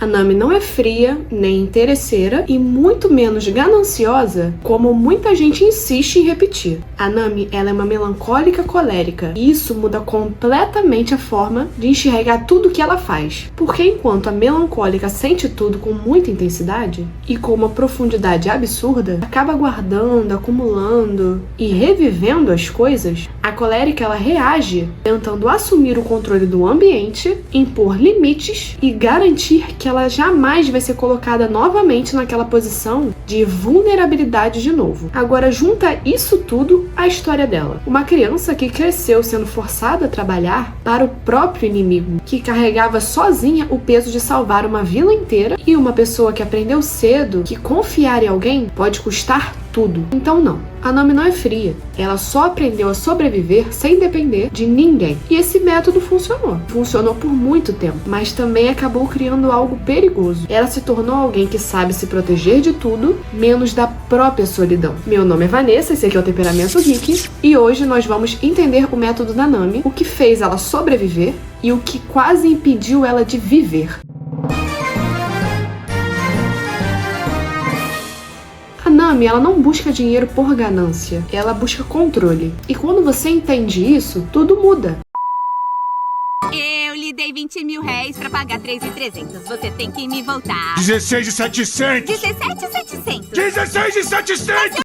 A Nami não é fria, nem interesseira e muito menos gananciosa, como muita gente insiste em repetir. A Nami, ela é uma melancólica colérica e isso muda completamente a forma de enxergar tudo que ela faz. Porque enquanto a melancólica sente tudo com muita intensidade e com uma profundidade absurda, acaba guardando, acumulando e revivendo as coisas, a colérica ela reage tentando assumir o controle do ambiente, impor limites e garantir que ela jamais vai ser colocada novamente naquela posição de vulnerabilidade de novo. Agora junta isso tudo à história dela. Uma criança que cresceu sendo forçada a trabalhar para o próprio inimigo, que carregava sozinha o peso de salvar uma vila inteira, e uma pessoa que aprendeu cedo que confiar em alguém pode custar tudo. Então não, a Nami não é fria. Ela só aprendeu a sobreviver sem depender de ninguém. E esse método funcionou. Funcionou por muito tempo, mas também acabou criando algo perigoso. Ela se tornou alguém que sabe se proteger de tudo, menos da própria solidão. Meu nome é Vanessa, esse aqui é o Temperamento Geek, e hoje nós vamos entender o método da Nami, o que fez ela sobreviver e o que quase impediu ela de viver. A Nami, ela não busca dinheiro por ganância, ela busca controle. E quando você entende isso, tudo muda. Eu lhe dei 20 mil réis pra pagar 3.300. Você tem que me voltar. 16.700! 17.700. 16.700!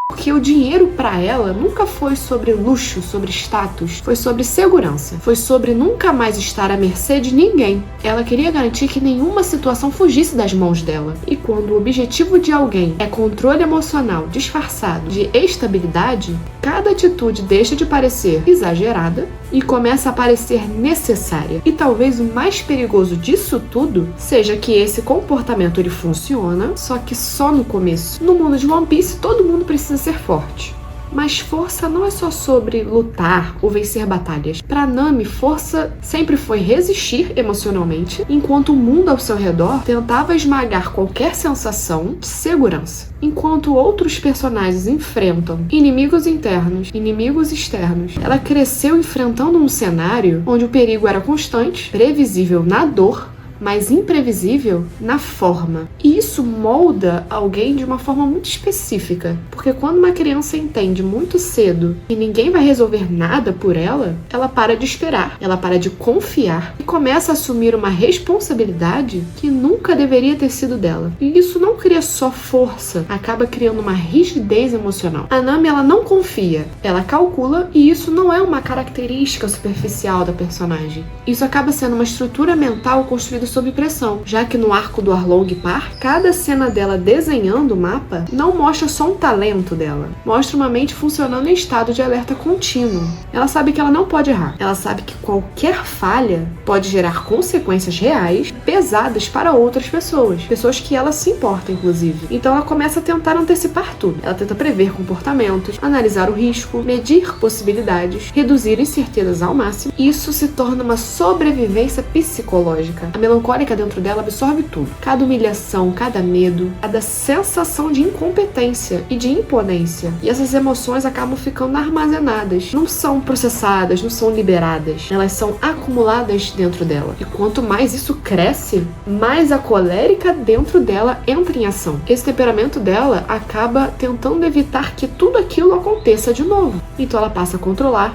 Porque o dinheiro pra ela nunca foi sobre luxo, sobre status, foi sobre segurança, foi sobre nunca mais estar à mercê de ninguém. Ela queria garantir que nenhuma situação fugisse das mãos dela. E quando o objetivo de alguém é controle emocional disfarçado de estabilidade, cada atitude deixa de parecer exagerada e começa a parecer necessária. E talvez o mais perigoso disso tudo seja que esse comportamento ele funciona, só que só no começo. No mundo de One Piece, todo mundo precisa ser forte. Mas força não é só sobre lutar ou vencer batalhas. Para Nami, força sempre foi resistir emocionalmente, enquanto o mundo ao seu redor tentava esmagar qualquer sensação de segurança. Enquanto outros personagens enfrentam inimigos internos, inimigos externos, ela cresceu enfrentando um cenário onde o perigo era constante, previsível na dor, mas imprevisível na forma. E isso molda alguém de uma forma muito específica, porque quando uma criança entende muito cedo que ninguém vai resolver nada por ela, ela para de esperar, ela para de confiar e começa a assumir uma responsabilidade que nunca deveria ter sido dela. E isso não cria só força, acaba criando uma rigidez emocional. A Nami, ela não confia, ela calcula, e isso não é uma característica superficial da personagem. Isso acaba sendo uma estrutura mental construída sob pressão, já que no arco do Arlong Park, cada cena dela desenhando o mapa não mostra só um talento dela, mostra uma mente funcionando em estado de alerta contínuo. Ela sabe que ela não pode errar, ela sabe que qualquer falha pode gerar consequências reais, pesadas para outras pessoas, pessoas que ela se importa, inclusive. Então ela começa a tentar antecipar tudo. Ela tenta prever comportamentos, analisar o risco, medir possibilidades, reduzir incertezas ao máximo. Isso se torna uma sobrevivência psicológica. A melancólica dentro dela absorve tudo. Cada humilhação, cada medo, cada sensação de incompetência e de imponência. E essas emoções acabam ficando armazenadas. Não são processadas, não são liberadas. Elas são acumuladas dentro dela. E quanto mais isso cresce, mais a colérica dentro dela entra em ação. Esse temperamento dela acaba tentando evitar que tudo aquilo aconteça de novo. Então ela passa a controlar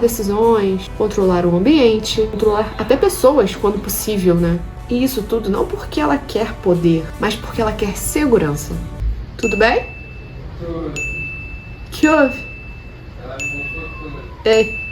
decisões, controlar o ambiente, controlar até pessoas quando possível, né? E isso tudo não porque ela quer poder, mas porque ela quer segurança. Tudo bem? Tudo. Que houve? Ela me confortou. Eita.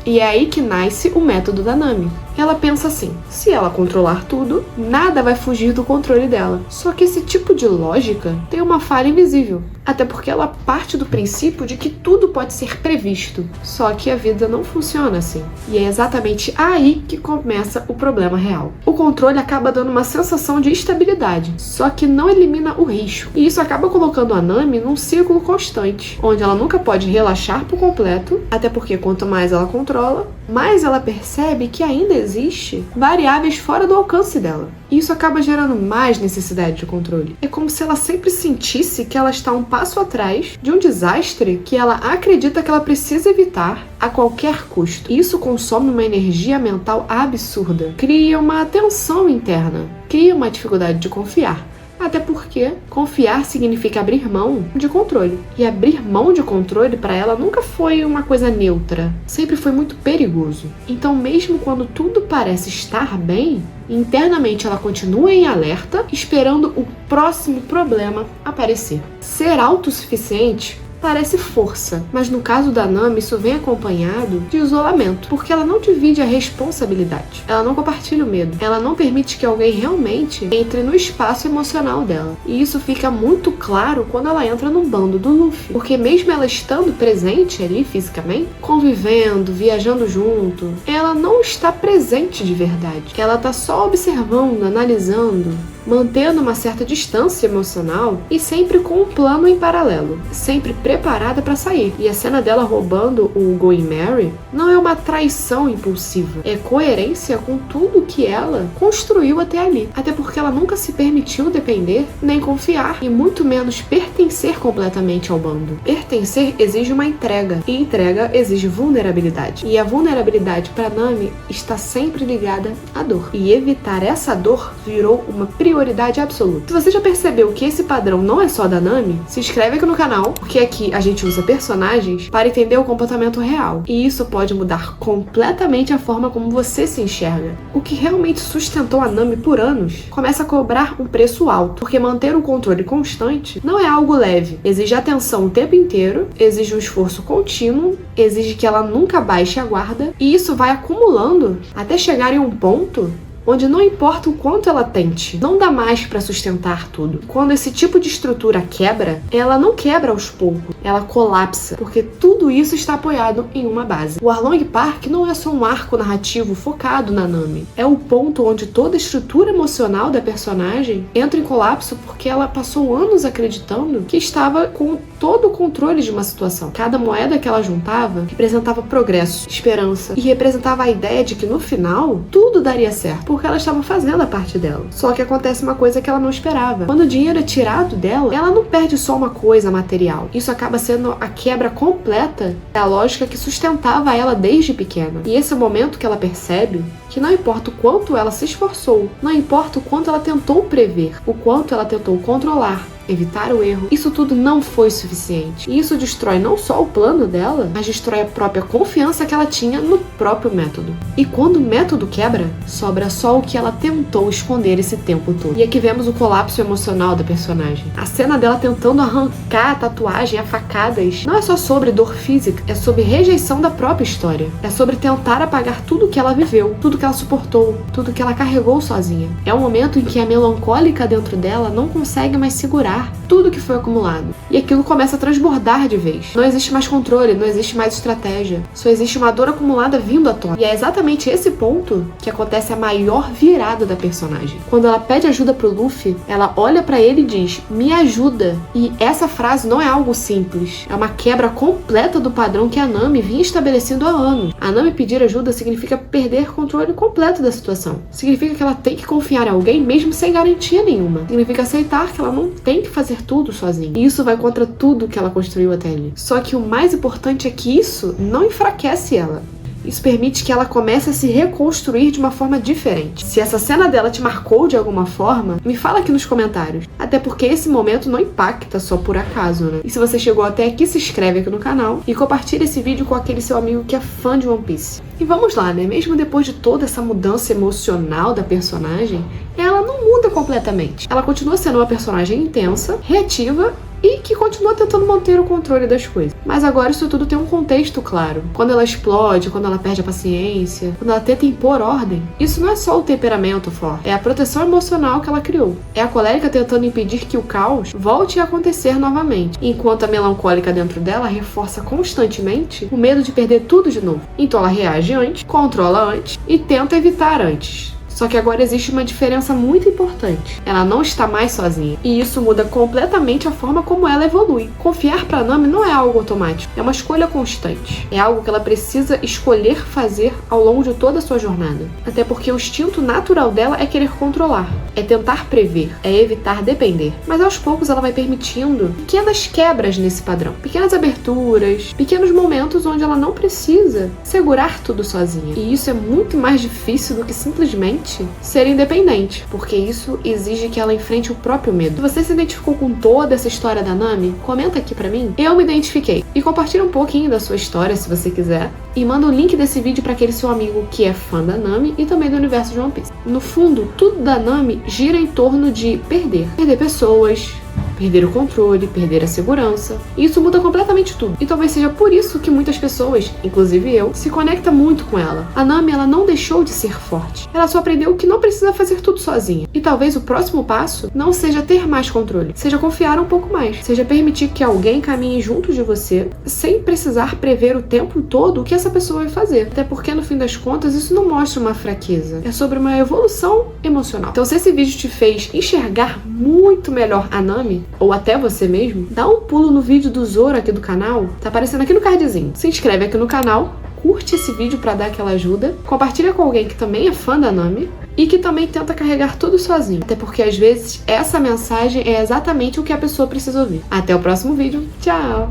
E é aí que nasce o método da Nami. Ela pensa assim: se ela controlar tudo, nada vai fugir do controle dela. Só que esse tipo de lógica tem uma falha invisível. Até porque ela parte do princípio de que tudo pode ser previsto. Só que a vida não funciona assim. E é exatamente aí que começa o problema real. O controle acaba dando uma sensação de estabilidade, só que não elimina o risco. E isso acaba colocando a Nami num ciclo constante, onde ela nunca pode relaxar por completo, até porque quanto mais ela controla, mais ela percebe que ainda existe variáveis fora do alcance dela. E isso acaba gerando mais necessidade de controle. É como se ela sempre sentisse que ela está um passo atrás de um desastre que ela acredita que ela precisa evitar a qualquer custo. Isso consome uma energia mental absurda, cria uma tensão interna, cria uma dificuldade de confiar. Até porque confiar significa abrir mão de controle. E abrir mão de controle para ela nunca foi uma coisa neutra. Sempre foi muito perigoso. Então, mesmo quando tudo parece estar bem, internamente ela continua em alerta, esperando o próximo problema aparecer. Ser autossuficiente parece força, mas no caso da Nami isso vem acompanhado de isolamento, porque ela não divide a responsabilidade, ela não compartilha o medo, ela não permite que alguém realmente entre no espaço emocional dela. E isso fica muito claro quando ela entra no bando do Luffy, porque mesmo ela estando presente ali fisicamente, convivendo, viajando junto, ela não está presente de verdade, ela tá só observando, analisando, mantendo uma certa distância emocional e sempre com um plano em paralelo, sempre preparada para sair. E a cena dela roubando o Going Merry não é uma traição impulsiva, é coerência com tudo que ela construiu até ali. Até porque ela nunca se permitiu depender, nem confiar, e muito menos pertencer completamente ao bando. Pertencer exige uma entrega, e entrega exige vulnerabilidade. E a vulnerabilidade para Nami está sempre ligada à dor. E evitar essa dor virou uma prioridade absoluta. Se você já percebeu que esse padrão não é só da Nami, se inscreve aqui no canal, porque aqui a gente usa personagens para entender o comportamento real. E isso pode mudar completamente a forma como você se enxerga. O que realmente sustentou a Nami por anos começa a cobrar um preço alto, porque manter o controle constante não é algo leve. Exige atenção o tempo inteiro, exige um esforço contínuo, exige que ela nunca baixe a guarda, e isso vai acumulando até chegar em um ponto onde não importa o quanto ela tente, não dá mais para sustentar tudo. Quando esse tipo de estrutura quebra, ela não quebra aos poucos, ela colapsa, porque tudo isso está apoiado em uma base. O Arlong Park não é só um arco narrativo focado na Nami, é o ponto onde toda a estrutura emocional da personagem entra em colapso porque ela passou anos acreditando que estava com todo o controle de uma situação. Cada moeda que ela juntava representava progresso, esperança, e representava a ideia de que no final tudo daria certo, porque ela estava fazendo a parte dela. Só que acontece uma coisa que ela não esperava. Quando o dinheiro é tirado dela, ela não perde só uma coisa material. Isso acaba sendo a quebra completa da lógica que sustentava ela desde pequena. E esse é o momento que ela percebe que não importa o quanto ela se esforçou, não importa o quanto ela tentou prever, o quanto ela tentou controlar, evitar o erro, isso tudo não foi suficiente. E isso destrói não só o plano dela, mas destrói a própria confiança que ela tinha no próprio método. E quando o método quebra, sobra só o que ela tentou esconder esse tempo todo. E aqui vemos o colapso emocional da personagem. A cena dela tentando arrancar a tatuagem a facadas não é só sobre dor física, é sobre rejeição da própria história. É sobre tentar apagar tudo que ela viveu, tudo que ela suportou, tudo que ela carregou sozinha. É um momento em que a melancólica dentro dela não consegue mais segurar tudo que foi acumulado. E aquilo começa a transbordar de vez. Não existe mais controle, não existe mais estratégia. Só existe uma dor acumulada vindo à tona. E é exatamente esse ponto que acontece a maior virada da personagem. Quando ela pede ajuda pro Luffy, ela olha pra ele e diz: "Me ajuda". E essa frase não é algo simples. É uma quebra completa do padrão que a Nami vinha estabelecendo há anos. A Nami pedir ajuda significa perder controle completo da situação. Significa que ela tem que confiar em alguém mesmo sem garantia nenhuma. Significa aceitar que ela não tem que fazer tudo sozinha. E isso vai contra tudo que ela construiu até ali. Só que o mais importante é que isso não enfraquece ela. Isso permite que ela comece a se reconstruir de uma forma diferente. Se essa cena dela te marcou de alguma forma, me fala aqui nos comentários. Até porque esse momento não impacta só por acaso, né? E se você chegou até aqui, se inscreve aqui no canal e compartilha esse vídeo com aquele seu amigo que é fã de One Piece. E vamos lá, né? Mesmo depois de toda essa mudança emocional da personagem, ela não muda completamente. Ela continua sendo uma personagem intensa, reativa e que continua tentando manter o controle das coisas. Mas agora isso tudo tem um contexto claro. Quando ela explode, quando ela perde a paciência, quando ela tenta impor ordem, isso não é só o temperamento forte, é a proteção emocional que ela criou. É a colérica tentando impedir que o caos volte a acontecer novamente, enquanto a melancólica dentro dela reforça constantemente o medo de perder tudo de novo. Então ela reage antes, controla antes e tenta evitar antes. Só que agora existe uma diferença muito importante. Ela não está mais sozinha. E isso muda completamente a forma como ela evolui. Confiar pra Nami não é algo automático. É uma escolha constante. É algo que ela precisa escolher fazer ao longo de toda a sua jornada. Até porque o instinto natural dela é querer controlar. É tentar prever. É evitar depender. Mas aos poucos ela vai permitindo pequenas quebras nesse padrão. Pequenas aberturas. Pequenos momentos onde ela não precisa segurar tudo sozinha. E isso é muito mais difícil do que simplesmente ser independente, porque isso exige que ela enfrente o próprio medo. Se você se identificou com toda essa história da Nami, comenta aqui pra mim. Eu me identifiquei. E compartilha um pouquinho da sua história, se você quiser. E manda o link desse vídeo pra aquele seu amigo que é fã da Nami e também do universo de One Piece. No fundo, tudo da Nami gira em torno de perder. Perder pessoas, perder o controle, perder a segurança. E isso muda completamente tudo. E talvez seja por isso que muitas pessoas, inclusive eu, se conectam muito com ela. A Nami, ela não deixou de ser forte. Ela só aprendeu que não precisa fazer tudo sozinha. E talvez o próximo passo não seja ter mais controle, seja confiar um pouco mais. Seja permitir que alguém caminhe junto de você sem precisar prever o tempo todo o que essa pessoa vai fazer. Até porque, no fim das contas, isso não mostra uma fraqueza. É sobre uma evolução emocional. Então, se esse vídeo te fez enxergar muito melhor a Nami, ou até você mesmo, dá um pulo no vídeo do Zoro aqui do canal, tá aparecendo aqui no cardzinho. Se inscreve aqui no canal, curte esse vídeo pra dar aquela ajuda, compartilha com alguém que também é fã da Nami e que também tenta carregar tudo sozinho. Até porque às vezes essa mensagem é exatamente o que a pessoa precisa ouvir. Até o próximo vídeo, tchau!